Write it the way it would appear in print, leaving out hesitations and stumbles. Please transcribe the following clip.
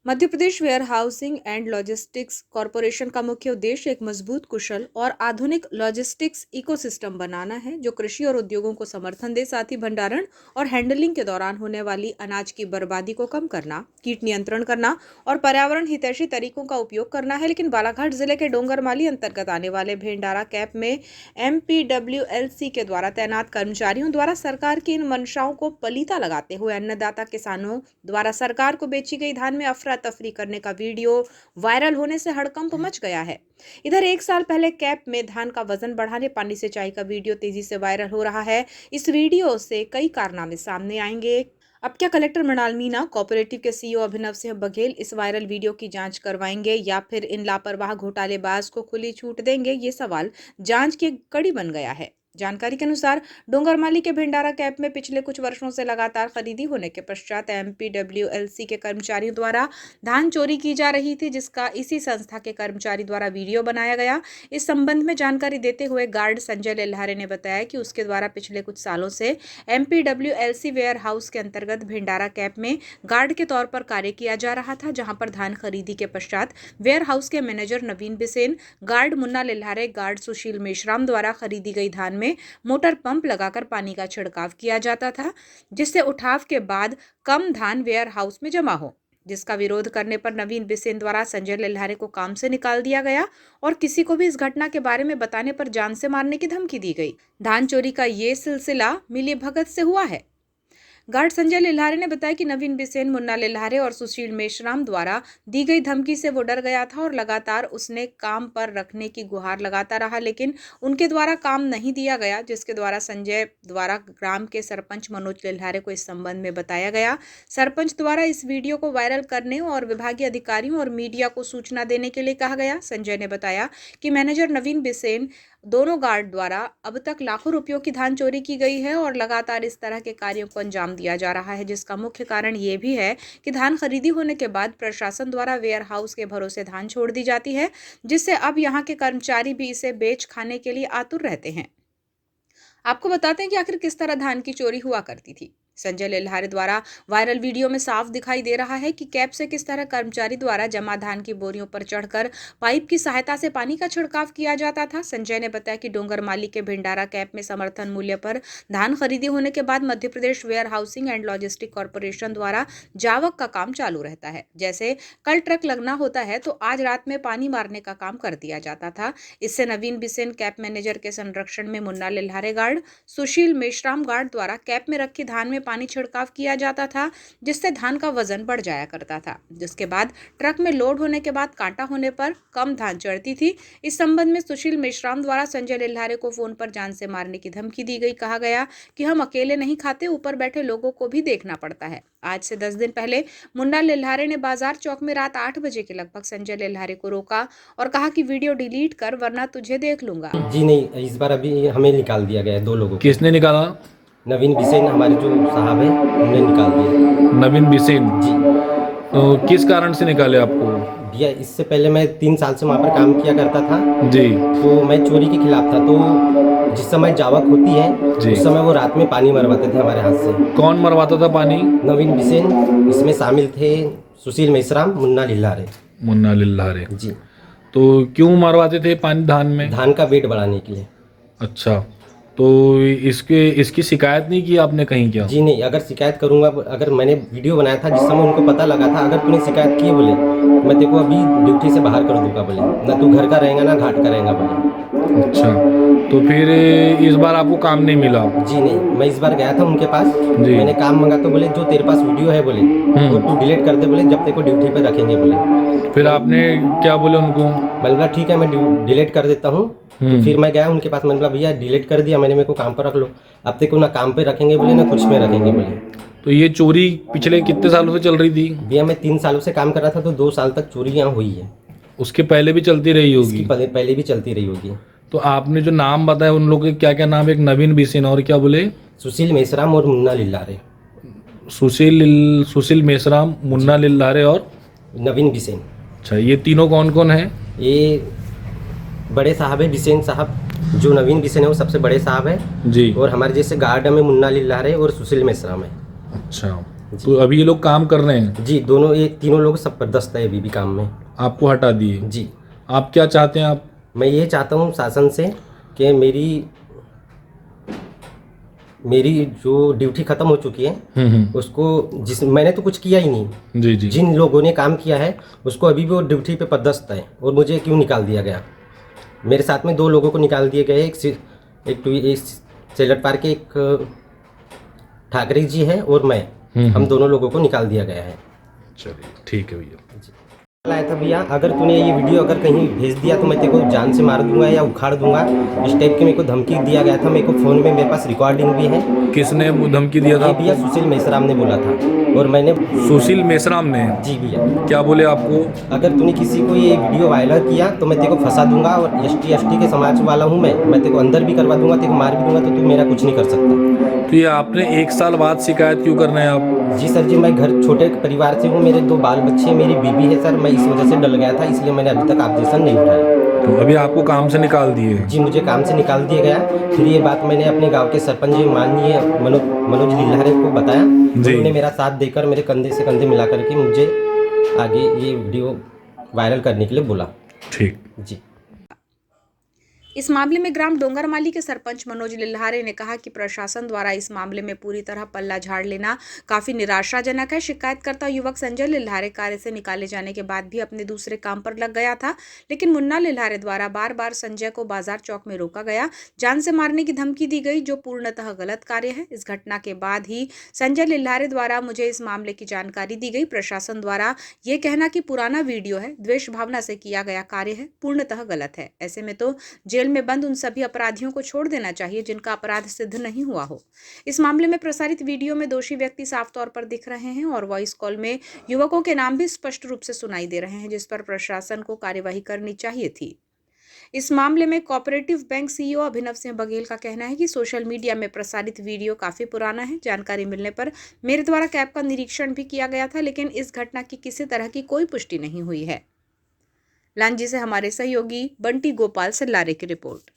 Madhya Pradesh warehousing and logistics corporation का मुख्य उद्देश्य एक मजबूत, कुशल और आधुनिक लॉजिस्टिक्स इकोसिस्टम बनाना है जो कृषि और उद्योगों को समर्थन दे। साथ ही भंडारण और हैंडलिंग के दौरान होने वाली अनाज की बर्बादी को कम करना, कीट नियंत्रण करना और पर्यावरण हितैषी तरीकों का उपयोग करना है। लेकिन बालाघाट जिले के डोंगरमाली अंतर्गत आने वाले भेंडारा कैंप में MPWLC के द्वारा तैनात कर्मचारियों द्वारा सरकार की इन मंशाओं को पलीता लगाते हुए अन्नदाता किसानों द्वारा सरकार को बेची गई धान में अफरा तफरी करने का वीडियो वायरल होने से हड़कंप मच गया है। इधर एक साल पहले कैंप में धान का वजन बढ़ाने पानी सिंचाई का वीडियो तेजी से वायरल हो रहा है। इस वीडियो से कई कारनामे सामने आएंगे। अब क्या कलेक्टर मृणाल मीणा, कोऑपरेटिव के CEO अभिनव सिंह बघेल इस वायरल वीडियो की जांच करवाएंगे या फिर इन लापरवाह घोटालेबाज को खुली छूट देंगे? ये सवाल जांच की कड़ी बन गया है। जानकारी के अनुसार डोंगरमाली के भेंडारा कैंप में पिछले कुछ वर्षों से लगातार खरीदी होने के पश्चात MPWLC के कर्मचारियों द्वारा धान चोरी की जा रही थी, जिसका इसी संस्था के कर्मचारी द्वारा वीडियो बनाया गया। इस संबंध में जानकारी देते हुए गार्ड संजय लेल्हारे ने बताया कि उसके द्वारा पिछले कुछ सालों से MPWLC वेयर हाउस के अंतर्गत भेंडारा कैंप में गार्ड के तौर पर कार्य किया जा रहा था, जहां पर धान खरीदी के पश्चात वेयर हाउस के मैनेजर नवीन बिसेन, गार्ड मुन्ना लेल्हारे, गार्ड सुशील मेश्राम द्वारा खरीदी गई धान में मोटर पंप लगाकर पानी का छिड़काव किया जाता था, जिससे उठाव के बाद कम धान वेयर हाउस में जमा हो, जिसका विरोध करने पर नवीन बिसेन द्वारा संजय लेल्हारे को काम से निकाल दिया गया और किसी को भी इस घटना के बारे में बताने पर जान से मारने की धमकी दी गई। धान चोरी का ये सिलसिला मिलीभगत से हुआ है। गार्ड संजय लेल्हारे ने बताया कि नवीन बिसेन, मुन्ना लेल्हारे और सुशील मेश्राम द्वारा दी गई धमकी से वो डर गया था और लगातार उसने काम पर रखने की गुहार लगाता रहा, लेकिन उनके द्वारा काम नहीं दिया गया, जिसके द्वारा संजय द्वारा ग्राम के सरपंच मनोज लेल्हारे को इस संबंध में बताया गया। सरपंच द्वारा इस वीडियो को वायरल करने और विभागीय अधिकारियों और मीडिया को सूचना देने के लिए कहा गया। संजय ने बताया कि मैनेजर नवीन बिसेन, दोनों गार्ड द्वारा अब तक लाखों रुपयों की धान चोरी की गई है और लगातार इस तरह के कार्यों को अंजाम दिया जा रहा है, जिसका मुख्य कारण ये भी है कि धान खरीदी होने के बाद प्रशासन द्वारा वेयर हाउस के भरोसे धान छोड़ दी जाती है, जिससे अब यहाँ के कर्मचारी भी इसे बेच खाने के लिए आतुर रहते हैं। आपको बताते हैं कि आखिर किस तरह धान की चोरी हुआ करती थी। संजय लेल्हारे द्वारा वायरल वीडियो में साफ दिखाई दे रहा है कि कैंप से किस तरह कर्मचारी द्वारा जमा धान की बोरियों पर चढ़कर पाइप की सहायता से पानी का छिड़काव किया जाता था। संजय ने बताया कि डोंगरमाली के भेंडारा कैंप में समर्थन मूल्य पर धान खरीदी होने के बाद Madhya Pradesh warehousing and logistic corporation द्वारा जावक का काम चालू रहता है। जैसे कल ट्रक लगना होता है तो आज रात में पानी मारने का काम कर दिया जाता था। इससे नवीन बिसेन कैंप मैनेजर के संरक्षण में मुन्ना लेल्हारे गार्ड, सुशील मेश्राम गार्ड द्वारा कैंप में रखी धान में पानी छिड़काव किया जाता था, जिससे धान का वजन बढ़ जाया करता था, जिसके बाद ट्रक में लोड होने के बाद कांटा होने पर कम धान चढ़ती थी। इस संबंध में सुशील मेश्राम द्वारा संजय लेल्हारे को फोन पर जान से मारने की धमकी दी गई। कहा गया कि हम अकेले नहीं खाते, ऊपर बैठे लोगों को भी देखना पड़ता है। आज से 10 दिन पहले मुन्ना लेल्हारे ने बाजार चौक में रात 8 बजे के लगभग संजय लेल्हारे को रोका और कहा कि वीडियो डिलीट कर वरना तुझे देख लूंगा। जी नहीं, इस बार अभी हमें निकाल दिया गया है 2 लोगों को। किसने निकाला? नवीन बिसेन हमारे जो साहब है उन्हें निकाल दिया। नवीन बिसेन जी। तो किस कारण से निकाले आपको? भैया इससे पहले मैं 3 साल से वहाँ पर काम किया करता था जी। तो मैं चोरी के खिलाफ था। तो जिस समय जावक होती है जी। उस समय वो रात में पानी मरवाते थे हमारे हाथ से। कौन मरवाता था पानी? नवीन बिसेन, इसमें शामिल थे सुशील मेश्राम, मुन्ना लेल्हारे। मुन्ना लेल्हारे जी। तो क्यों मरवाते थे पानी धान में? धान का वेट बढ़ाने के लिए। अच्छा, तो इसकी शिकायत नहीं की आपने कहीं? क्या? जी नहीं, अगर शिकायत करूंगा, अगर मैंने वीडियो बनाया था जिस समय उनको पता लगा था, अगर तूने शिकायत की बोले मैं तेरे को अभी ड्यूटी से बाहर कर दूंगा बोले, ना तू घर का रहेगा ना घाट का रहेगा बोले। अच्छा, तो फिर इस बार आपको काम नहीं मिला? जी नहीं, मैं इस बार गया था उनके पास, मैंने काम मांगा तो बोले जो तेरे पास वीडियो है बोले वो तू डिलीट कर दे बोले, जब तेरे को ड्यूटी पे रखेंगे बोले। फिर आपने क्या बोले उनको? मैंने बोला ठीक है मैं डिलीट कर देता हूँ। तो फिर मैं गया उनके पास, मैंने बोला भैया डिलीट कर दिया मैंने, मेरे को काम पर रख लो, अब तेरे को ना काम पे रखेंगे बोले ना कुछ में रखेंगे बोले। तो ये चोरी पिछले कितने सालों से चल रही थी? भैया मैं 3 सालों से काम कर रहा था तो 2 साल तक चोरी यहाँ हुई है। उसके पहले भी चलती रही होगी? पहले भी चलती रही होगी। तो आपने जो नाम बताया उन लोगों के क्या क्या नाम? एक नवीन बिसेन और क्या बोले? सुशील मेश्राम और मुन्ना लेल्हारे। सुशील मेश्राम, मुन्ना लेल्हारे और नवीन बिसेन। अच्छा, ये तीनों कौन कौन है? ये बड़े साहब है बिसेन साहब, जो नवीन बिसेन है वो सबसे बड़े साहब है जी। और हमारे जैसे गार्ड में मुन्ना लेल्हारे और सुशील मेश्राम है। अच्छा, तो अभी ये लोग काम कर रहे हैं, जी दोनों ये तीनों लोग जबरदस्त है अभी भी काम में। आपको हटा दिए? जी आप क्या चाहते हैं आप? मैं ये चाहता हूँ शासन से कि मेरी जो ड्यूटी ख़त्म हो चुकी है उसको, जिस मैंने तो कुछ किया ही नहीं, जी जी। जिन लोगों ने काम किया है उसको अभी भी वो ड्यूटी पे पदस्थ है और मुझे क्यों निकाल दिया गया। मेरे साथ में 2 लोगों को निकाल दिए गए, एक सेलट पार्क के एक ठाकरे जी है और मैं, हम दोनों लोगों को निकाल दिया गया है। चलिए ठीक है भैया। आया था भैया, अगर तूने ये वीडियो अगर कहीं भेज दिया तो मैं तेरे को जान से मार दूंगा या उखाड़ दूंगा, इस टाइप की मेरे को धमकी दिया गया था। मेरे को फ़ोन में मेरे पास रिकॉर्डिंग भी है। किसने वो धमकी दिया था? ये भैया सुशील मेश्राम ने बोला था और मैंने। सुशील मेश्राम ने? जी भैया। क्या बोले आपको? अगर तूने किसी को ये वीडियो वायरल किया तो मैं तेरे को फंसा दूंगा, और एसटी के समाज वाला हूँ मैं तेरे को अंदर भी करवा दूंगा, तेरे को मार भी दूंगा, तो तू मेरा कुछ नहीं कर सकता। तो ये आपने 1 साल बाद शिकायत क्यों कर रहे हैं आप? जी सर जी, मैं घर छोटे परिवार से हूँ, मेरे 2 बाल बच्चे, मेरी बीवी है सर, मैं इस वजह से डर गया था, इसलिए मैंने अभी तक ऑब्जेक्शन नहीं उठाया। तो अभी आपको काम से निकाल दिए? जी मुझे काम से निकाल दिया गया। फिर ये बात मैंने अपने गांव के सरपंच माननीय मनोज लिल्हारे को बताया। उन्होंने मेरा साथ देकर मेरे कंधे से कंधे मिला करके मुझे आगे ये वीडियो वायरल करने के लिए बोला। ठीक जी। इस मामले में ग्राम डोंगरमाली के सरपंच मनोज लिल्हारे ने कहा कि प्रशासन द्वारा इस मामले में पूरी तरह पल्ला झाड़ लेना काफी निराशाजनक है। शिकायतकर्ता युवक संजय लिल्हारे कार्य से निकाले जाने के बाद भी अपने दूसरे काम पर लग गया था, लेकिन मुन्ना लिल्हारे द्वारा बार बार संजय को बाजार चौक में रोका गया, जान से मारने की धमकी दी गई, जो पूर्णतः गलत कार्य है। इस घटना के बाद ही संजय लिल्हारे द्वारा मुझे इस मामले की जानकारी दी गई। प्रशासन द्वारा ये कहना कि पुराना वीडियो है, द्वेष भावना से किया गया कार्य है, पूर्णतः गलत है। ऐसे में तो जेल में बंद उन सभी अपराधियों को छोड़ देना चाहिए जिनका अपराध सिद्ध नहीं हुआ हो। इस मामले में प्रसारित वीडियो में दोषी व्यक्ति साफ तौर पर दिख रहे हैं और वॉइस कॉल में युवकों के नाम भी स्पष्ट रूप से सुनाई दे रहे हैं, जिस पर प्रशासन को कार्यवाही करनी चाहिए थी। इस मामले में कोऑपरेटिव बैंक सीईओ अभिनव सिंह बघेल का कहना है कि सोशल मीडिया में प्रसारित वीडियो काफी पुराना है। जानकारी मिलने पर मेरे द्वारा कैब का निरीक्षण भी किया गया था, लेकिन इस घटना की किसी तरह की कोई पुष्टि नहीं हुई है। लांजी से हमारे सहयोगी बंटी गोपाल सल्लारे की रिपोर्ट।